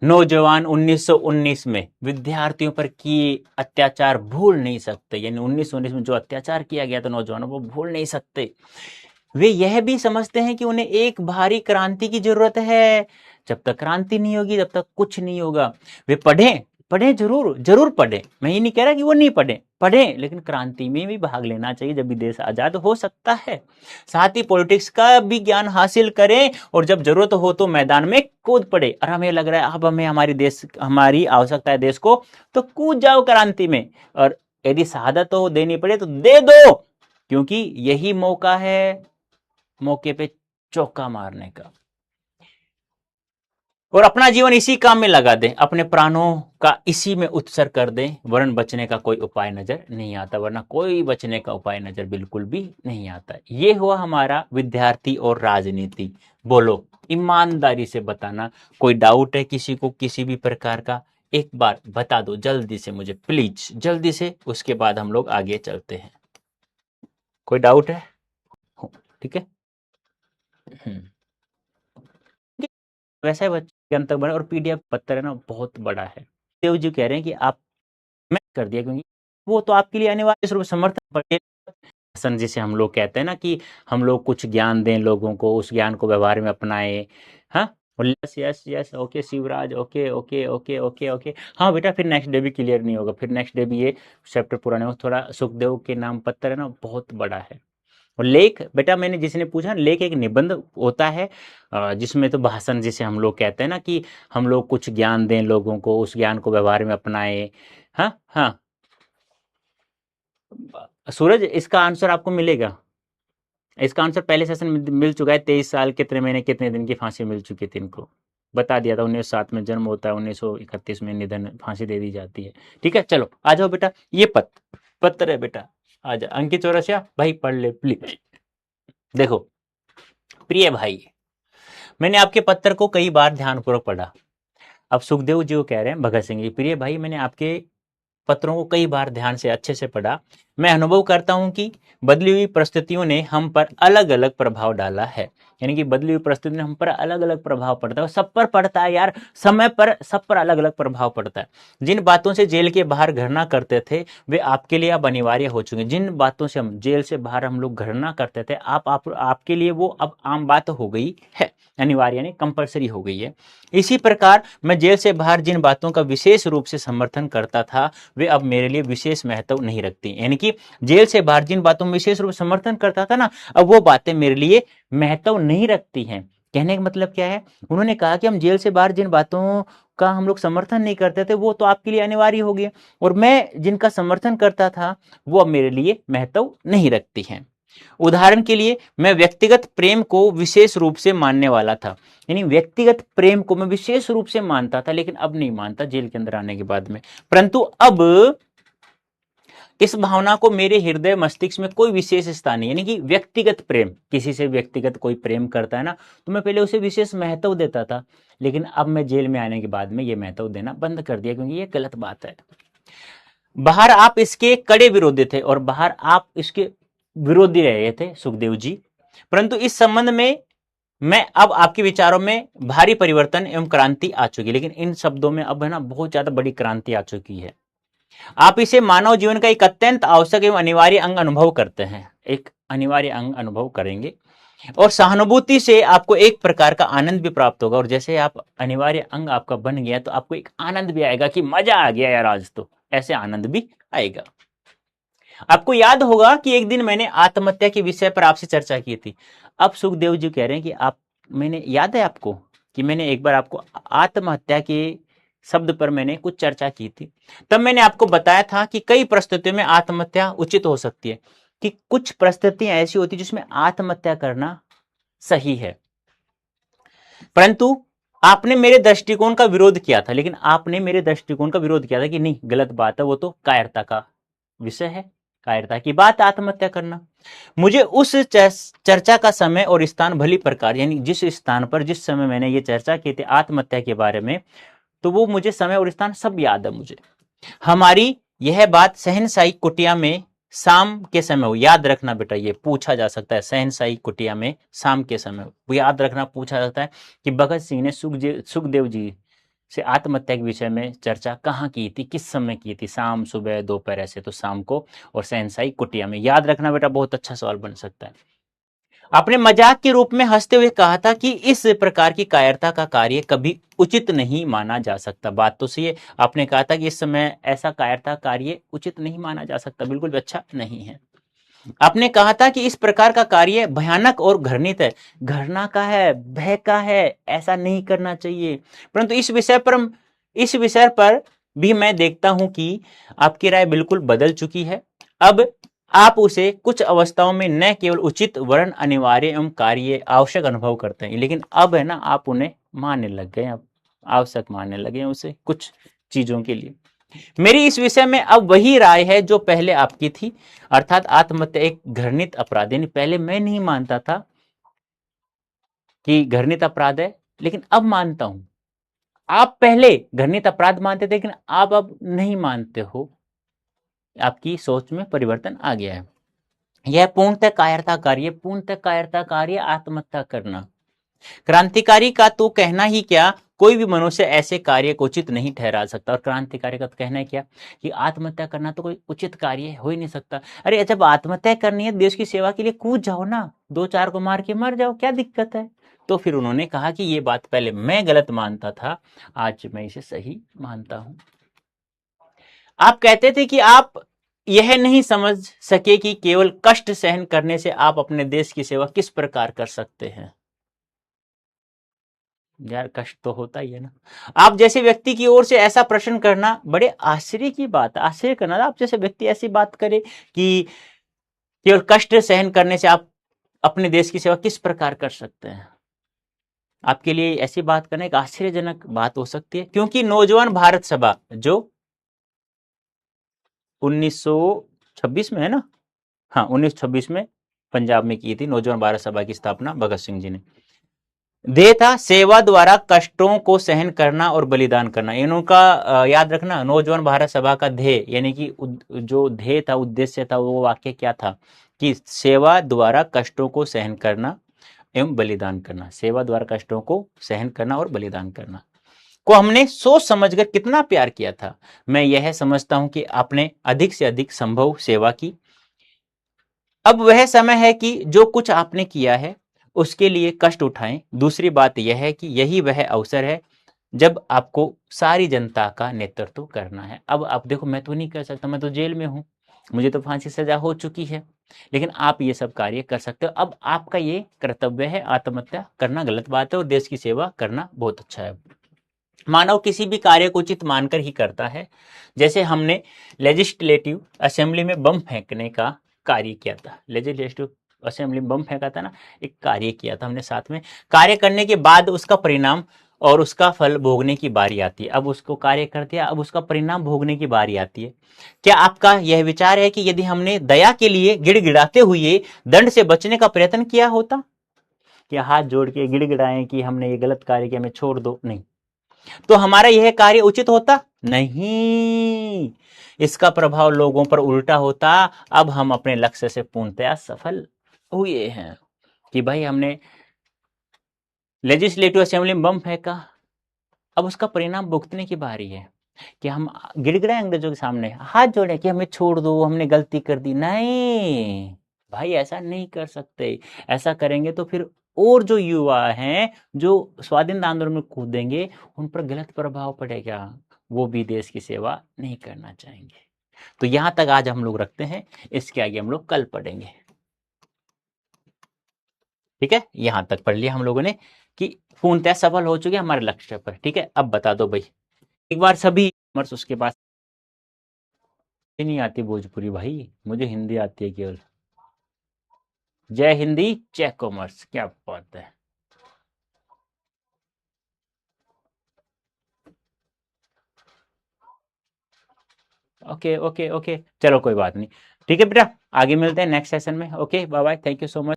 Speaker 1: नौजवान 1919 में विद्यार्थियों पर किए अत्याचार भूल नहीं सकते, यानी 1919 में जो अत्याचार किया गया था नौजवानों को भूल नहीं सकते। वे यह भी समझते हैं कि उन्हें एक भारी क्रांति की जरूरत है। जब तक क्रांति नहीं होगी तब तक कुछ नहीं होगा। वे पढ़ें, पढ़ें, जरूर जरूर पढ़ें, मैं ये नहीं कह रहा कि वो नहीं पढ़ें, पढ़ें, लेकिन क्रांति में भी भाग लेना चाहिए, जब भी देश आजाद हो सकता है। साथ ही पॉलिटिक्स का भी ज्ञान हासिल करें और जब जरूरत हो तो मैदान में कूद पड़े। और हमें लग रहा है अब हमें हमारी आवश्यकता है देश को, तो कूद जाओ क्रांति में। और यदि शहादत हो देनी पड़े तो दे दो, क्योंकि यही मौका है मौके पे चौका मारने का। और अपना जीवन इसी काम में लगा दें, अपने प्राणों का इसी में उत्सर्ग कर दें, वरन बचने का कोई उपाय नजर नहीं आता, वरना कोई बचने का उपाय नजर बिल्कुल भी नहीं आता। ये हुआ हमारा विद्यार्थी और राजनीति। बोलो ईमानदारी से बताना, कोई डाउट है किसी को किसी भी प्रकार का? एक बार बता दो जल्दी से मुझे, प्लीज जल्दी से, उसके बाद हम लोग आगे चलते हैं। कोई डाउट है? ठीक है। वैसे बच्चे तक बना, और पीडीएफ पत्थर है ना बहुत बड़ा है। देव जी कह रहे हैं कि आप मैं कर दिया, क्योंकि वो तो आपके लिए अनिवार्य रूप से समर्थन पड़े। हसन जिसे हम लोग कहते हैं ना कि हम लोग कुछ ज्ञान दें लोगों को, उस ज्ञान को व्यवहार में अपनाएं। हाँ, yes yes yes, okay Shivraj, okay okay okay okay okay. हाँ बेटा, फिर नेक्स्ट डे भी क्लियर नहीं होगा, फिर नेक्स्ट डे भी ये चैप्टर पूरा नहीं होगा। थोड़ा सुखदेव के नाम पत्थर है ना बहुत बड़ा है। और लेख बेटा, मैंने जिसने पूछा, लेख एक निबंध होता है जिसमें तो भाषण जिसे हम लोग कहते हैं ना कि हम लोग कुछ ज्ञान दें लोगों को, उस ज्ञान को व्यवहार में अपनाएं। हाँ हाँ, सूरज, इसका आंसर आपको मिलेगा। इसका आंसर पहले सेशन में मिल चुका है। 23 साल कितने महीने कितने दिन की फांसी मिल चुकी थी इनको, बता दिया था। 1907 में जन्म होता है, 1931 में निधन, फांसी दे दी जाती है। ठीक है, चलो आ जाओ बेटा। ये पत्र है बेटा, आ जा। अंकित चौरसिया भाई पढ़ ले प्लीज। देखो प्रिय भाई, मैंने आपके पत्र को कई बार ध्यानपूर्वक पढ़ा। अब सुखदेव जी को कह रहे हैं भगत सिंह जी, प्रिय भाई मैंने आपके पत्रों को कई बार ध्यान से अच्छे से पढ़ा। मैं अनुभव करता हूं कि बदली हुई परिस्थितियों ने हम पर अलग अलग प्रभाव डाला है। यानी कि बदली हुई परिस्थितियों ने हम पर अलग अलग प्रभाव पड़ता है, सब पर पड़ता है यार, समय पर सब पर अलग अलग प्रभाव पड़ता है। जिन बातों से जेल के बाहर घृणा करते थे वे आपके लिए अब अनिवार्य हो चुके हैं। जिन बातों से हम जेल से बाहर हम लोग घृणा करते थे, आपके लिए वो अब आम बात हो गई है, अनिवार्य यानी कंपलसरी हो गई है। इसी प्रकार मैं जेल से बाहर जिन बातों का विशेष रूप से समर्थन करता था वे अब मेरे लिए विशेष महत्व नहीं रखती। यानी कि जेल से बाहर जिन बातों में विशेष रूप से समर्थन करता था ना, अब वो बातें मेरे लिए महत्व नहीं रखती हैं। कहने का मतलब क्या है, उन्होंने कहा कि हम जेल से बाहर जिन बातों का हम लोग समर्थन नहीं करते थे वो तो आपके लिए अनिवार्य हो गया, और मैं जिनका समर्थन करता था वो अब मेरे लिए महत्व नहीं रखती हैं। उदाहरण के लिए मैं व्यक्तिगत प्रेम को विशेष रूप से मानने वाला था। यानी व्यक्तिगत प्रेम को मैं विशेष रूप से मानता था, लेकिन अब नहीं मानता जेल के अंदर आने के बाद में। परंतु अब इस भावना को मेरे हृदय मस्तिष्क में कोई विशेष स्थान नहीं। यानी कि व्यक्तिगत प्रेम, किसी से व्यक्तिगत कोई प्रेम करता है ना, तो मैं पहले उसे विशेष महत्व देता था, लेकिन अब मैं जेल में आने के बाद में ये महत्व देना बंद कर दिया, क्योंकि ये गलत बात है। बाहर आप इसके कड़े विरोधी थे और बाहर आप इसके विरोधी रहे थे सुखदेव जी, परंतु इस संबंध में मैं अब आपके विचारों में भारी परिवर्तन एवं क्रांति आ चुकी है। लेकिन इन शब्दों में अब है ना बहुत ज्यादा बड़ी क्रांति आ चुकी है। आप इसे मानव जीवन का एक अत्यंत आवश्यक एवं अनिवार्य अंग अनुभव करते हैं, एक अनिवार्य अंग अनुभव करेंगे, और सहानुभूति से आपको एक प्रकार का आनंद भी प्राप्त होगा। और जैसे आप अनिवार्य अंग आपका बन गया तो आपको एक आनंद भी आएगा कि मजा आ गया यार आज तो, ऐसे आनंद भी आएगा। आपको याद होगा कि एक दिन मैंने आत्महत्या के विषय पर आपसे चर्चा की थी। अब सुखदेव जी कह रहे हैं कि मैंने याद है आपको कि मैंने एक बार आपको आत्महत्या के शब्द पर मैंने कुछ चर्चा की थी। तब मैंने आपको बताया था कि कई परिस्थितियों में आत्महत्या उचित हो सकती है, कि कुछ परिस्थितियां ऐसी होती जिसमें आत्महत्या करना सही है। परंतु आपने मेरे दृष्टिकोण का विरोध किया था, लेकिन आपने मेरे दृष्टिकोण का विरोध किया था कि नहीं गलत बात है, वो तो कायरता का विषय है, कायरता की बात आत्महत्या करना। मुझे उस चर्चा का समय और स्थान भली प्रकार, यानी जिस स्थान पर जिस समय मैंने ये चर्चा की थी आत्महत्या के बारे में, तो वो मुझे समय और स्थान सब याद है मुझे। हमारी यह बात शहनशाही कुटिया में शाम के समय हो, याद रखना बेटा, ये पूछा जा सकता है। शहनशाही कुटिया में शाम के समय वो याद रखना, पूछा जाता है कि भगत सिंह ने सुखदेव जी से आत्महत्या के विषय में चर्चा कहाँ की थी, किस समय की थी, शाम, सुबह, दोपहर, ऐसे तो शाम को, और शहनशाही कुटिया में। याद रखना बेटा, बहुत अच्छा सवाल बन सकता है। आपने मजाक के रूप में हंसते हुए कहा था कि इस प्रकार की कायरता का कार्य कभी उचित नहीं माना जा सकता। बात तो सही है, आपने कहा था कि इस समय ऐसा कायरता कार्य उचित नहीं माना जा सकता, बिल्कुल भी अच्छा नहीं है। आपने कहा था कि इस प्रकार का कार्य भयानक और घृणित है, घृणा का है, भय का है, ऐसा नहीं करना चाहिए। परंतु इस विषय पर भी मैं देखता हूं कि आपकी राय बिल्कुल बदल चुकी है। अब आप उसे कुछ अवस्थाओं में न केवल उचित वर्ण अनिवार्य एवं कार्य आवश्यक अनुभव करते हैं, लेकिन अब है ना आप उन्हें मानने लग गए, अब आवश्यक मानने लगे हैं उसे कुछ चीजों के लिए। मेरी इस विषय में अब वही राय है जो पहले आपकी थी, अर्थात आत्महत्या एक घृणित अपराध। यानी पहले मैं नहीं मानता था कि घृणित अपराध है, लेकिन अब मानता हूं। आप पहले घृणित अपराध मानते थे, लेकिन आप अब नहीं मानते हो, आपकी सोच में परिवर्तन आ गया है। यह पूर्णतः कायरता कार्य आत्महत्या करना। क्रांतिकारी का तो कहना ही क्या, कोई भी मनुष्य ऐसे कार्य को उचित नहीं ठहरा सकता। और क्रांतिकारी का तो कहना है क्या कि आत्महत्या करना तो कोई उचित कार्य हो ही नहीं सकता। अरे जब आत्महत्या करनी है देश की सेवा के लिए कूद जाओ ना, 2-4 को मार के मर जाओ, क्या दिक्कत है। तो फिर उन्होंने कहा कि ये बात पहले मैं गलत मानता था, आज मैं इसे सही मानता हूं। आप कहते थे कि आप यह नहीं समझ सके कि केवल कष्ट सहन करने से आप अपने देश की सेवा किस प्रकार कर सकते हैं। यार कष्ट तो होता ही है ना। आप जैसे व्यक्ति की ओर से ऐसा प्रश्न करना बड़े आश्चर्य की बात है। आश्चर्य करना, आप जैसे व्यक्ति ऐसी बात करे कि केवल कष्ट सहन करने से आप अपने देश की सेवा किस प्रकार कर सकते हैं। आपके लिए ऐसी बात करना एक आश्चर्यजनक बात हो सकती है, क्योंकि नौजवान भारत सभा जो 1926 में है ना, हाँ 1926 में पंजाब में की थी नौजवान भारत सभा की स्थापना भगत सिंह जी ने। ध्येय था सेवा द्वारा कष्टों को सहन करना और बलिदान करना। इनका याद रखना, नौजवान भारत सभा का ध्येय यानी कि जो ध्येय था, उद्देश्य था, वो वाक्य क्या था कि सेवा द्वारा कष्टों को सहन करना एवं बलिदान करना। सेवा द्वारा कष्टों को सहन करना और बलिदान करना को हमने सोच समझकर कितना प्यार किया था। मैं यह समझता हूं कि आपने अधिक से अधिक संभव सेवा की। अब वह समय है कि जो कुछ आपने किया है उसके लिए कष्ट उठाएं। दूसरी बात यह है कि यही वह अवसर है जब आपको सारी जनता का नेतृत्व करना है। अब आप देखो, मैं तो नहीं कर सकता, मैं तो जेल में हूं, मुझे तो फांसी सजा हो चुकी है, लेकिन आप ये सब कार्य कर सकते हो। अब आपका ये कर्तव्य है, आत्महत्या करना गलत बात है और देश की सेवा करना बहुत अच्छा है। मानव किसी भी कार्य को उचित मानकर ही करता है। जैसे हमने लेजिस्लेटिव असेंबली में बम फेंकने का कार्य किया था, लेजिस्लेटिव असेंबली में बम फेंका था ना, एक कार्य किया था हमने साथ में। कार्य करने के बाद उसका परिणाम और उसका फल भोगने की बारी आती है। अब उसको कार्य कर दिया, अब उसका परिणाम भोगने की बारी आती है। क्या आपका यह विचार है कि यदि हमने दया के लिए गिड़गिड़ाते हुए दंड से बचने का प्रयत्न किया होता, कि हाथ जोड़ के गिड़गिड़ाएं कि हमने ये गलत कार्य किया, हमें छोड़ दो, नहीं, तो हमारा यह कार्य उचित होता नहीं। इसका प्रभाव लोगों पर उल्टा होता। अब हम अपने लक्ष्य से पूर्णतया सफल हुए हैं कि भाई हमने लेजिस्लेटिव असेंबली में बम फेंका, अब उसका परिणाम भुगतने की बारी है। कि हम गिड़गिड़ाए अंग्रेजों के सामने, हाथ जोड़े कि हमें छोड़ दो, हमने गलती कर दी, नहीं भाई ऐसा नहीं कर सकते। ऐसा करेंगे तो फिर और जो युवा हैं जो स्वाधीनता आंदोलन में कूदेंगे, उन पर गलत प्रभाव पड़ेगा, वो भी देश की सेवा नहीं करना चाहेंगे। तो यहां तक आज हम लोग रखते हैं, इसके आगे हम लोग कल पढ़ेंगे। ठीक है, यहां तक पढ़ लिया हम लोगों ने कि पूर्णतः सफल हो चुके हमारे लक्ष्य पर। ठीक है, अब बता दो भाई एक बार सभी कॉमर्स उसके पास नहीं आती भोजपुरी भाई, मुझे हिंदी आती है केवल। जय हिंदी जय कॉमर्स, क्या बात है। ओके ओके ओके, चलो कोई बात नहीं। ठीक है बेटा, आगे मिलते हैं नेक्स्ट सेशन में। Okay bye bye, thank you so much.